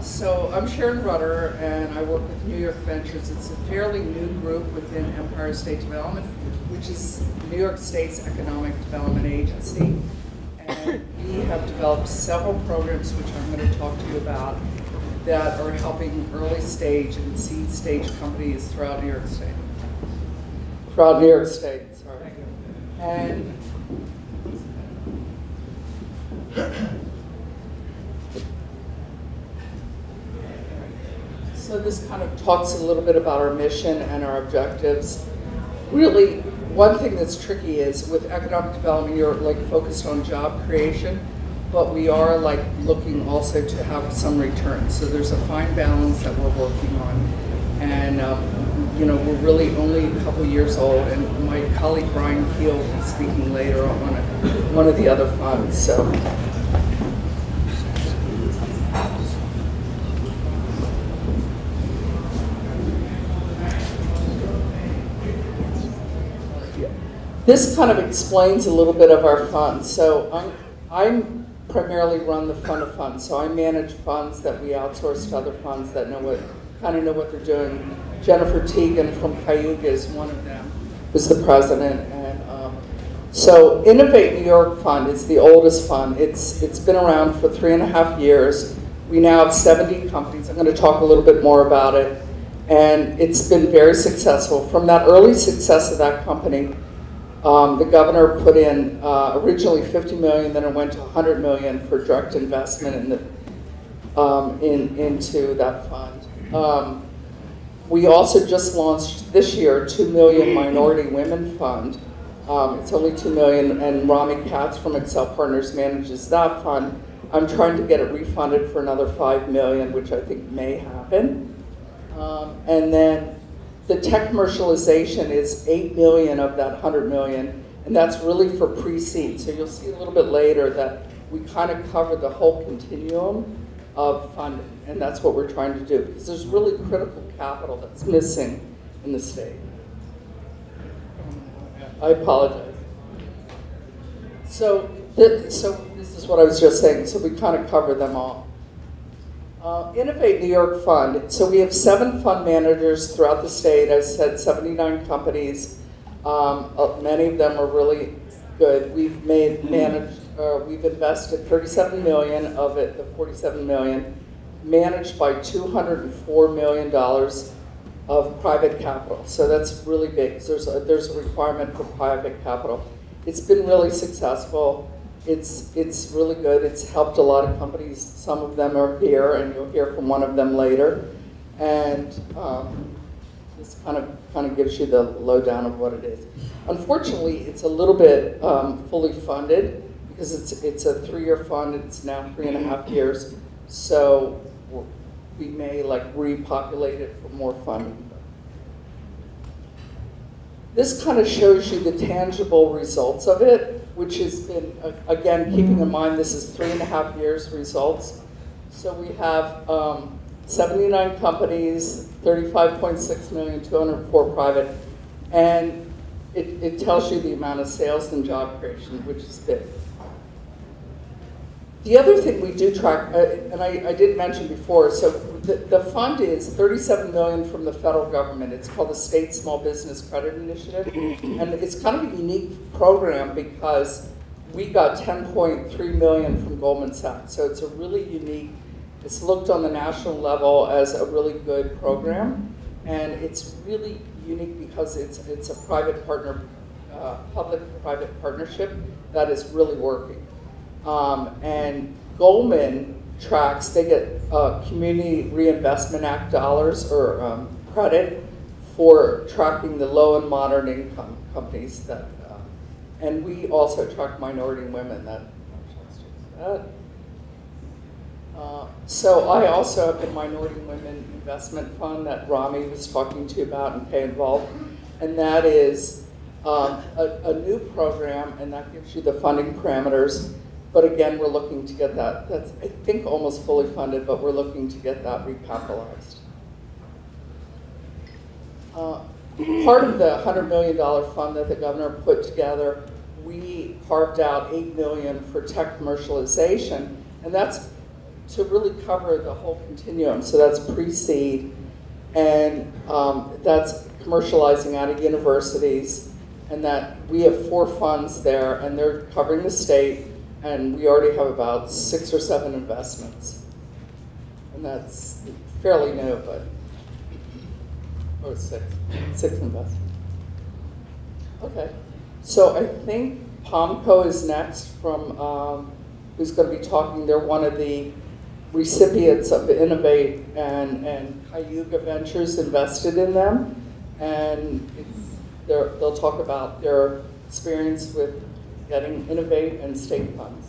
So I'm Sharon Rudder, and I work with New York Ventures. It's a fairly new group within Empire State Development, which is New York State's economic development agency. And we have developed several programs, which I'm going to talk to you about, that are helping early stage and seed stage companies throughout New York State. Sorry. And so this kind of talks a little bit about our mission and our objectives. Really, one thing that's tricky is with economic development, you're like focused on job creation, but we are like looking also to have some return. So there's a fine balance that we're working on. And you know, we're really only a couple years old, and my colleague Brian Keel will be speaking later on one of the other funds. This kind of explains a little bit of our funds. So I'm primarily run the fund of funds. So I manage funds that we outsource to other funds that kind of know what they're doing. Jennifer Teagan from Cayuga is one of them, who's the president. And so Innovate New York Fund is the oldest fund. It's been around for 3.5 years. We now have 70 companies. I'm going to talk a little bit more about it. And it's been very successful. From that early success of that company, the governor put in originally $50 million, then it went to $100 million for direct investment into that fund. We also just launched this year a $2 million Minority Women Fund. It's only $2 million, and Rami Katz from Excel Partners manages that fund. I'm trying to get it refunded for another $5 million, which I think may happen. And then the tech commercialization is $8 million of that $100 million, and that's really for pre-seed. So you'll see a little bit later that we kind of cover the whole continuum of funding, and that's what we're trying to do, because there's really critical capital that's missing in the state. I apologize. So this is what I was just saying, so we kind of cover them all. Innovate New York Fund. So we have 7 fund managers throughout the state. I said 79 companies. Many of them are really good. We've invested $37 million of it, the $47 million, managed by $204 million of private capital. So that's really big. There's a requirement for private capital. It's been really successful. It's really good. It's helped a lot of companies. Some of them are here, and you'll hear from one of them later. And this kind of gives you the lowdown of what it is. Unfortunately, it's a little bit fully funded because it's a 3-year fund. It's now 3.5 years. So we may like repopulate it for more funding. This kind of shows you the tangible results of it, which has been, again, keeping in mind this is 3.5 years results. So we have 79 companies, 35.6 million, 204 private, and it tells you the amount of sales and job creation, which is big. The other thing we do track, and I did mention before, so the fund is $37 million from the federal government. It's called the State Small Business Credit Initiative, and it's kind of a unique program because we got $10.3 million from Goldman Sachs. So it's a really unique, it's looked on the national level as a really good program, and it's really unique because it's a private partner, public-private partnership that is really working. And Goldman tracks, they get Community Reinvestment Act dollars or credit for tracking the low and moderate income companies that, and we also track minority women. So I also have the Minority Women Investment Fund that Rami was talking to you about and Pay Involved, and that is a new program, and that gives you the funding parameters. But again, we're looking to get that. That's, I think, almost fully funded, but we're looking to get that recapitalized. Part of the $100 million fund that the governor put together, we carved out $8 million for tech commercialization, and that's to really cover the whole continuum. So that's pre-seed, and that's commercializing out of universities, and that we have 4 funds there, and they're covering the state, and we already have about 6 or 7 investments. And that's fairly new, but, or 6 investments. Okay, so I think POMCO is next from, who's going to be talking. They're one of the recipients of Innovate, and Cayuga Ventures invested in them, and they'll talk about their experience with getting Innovate and state funds.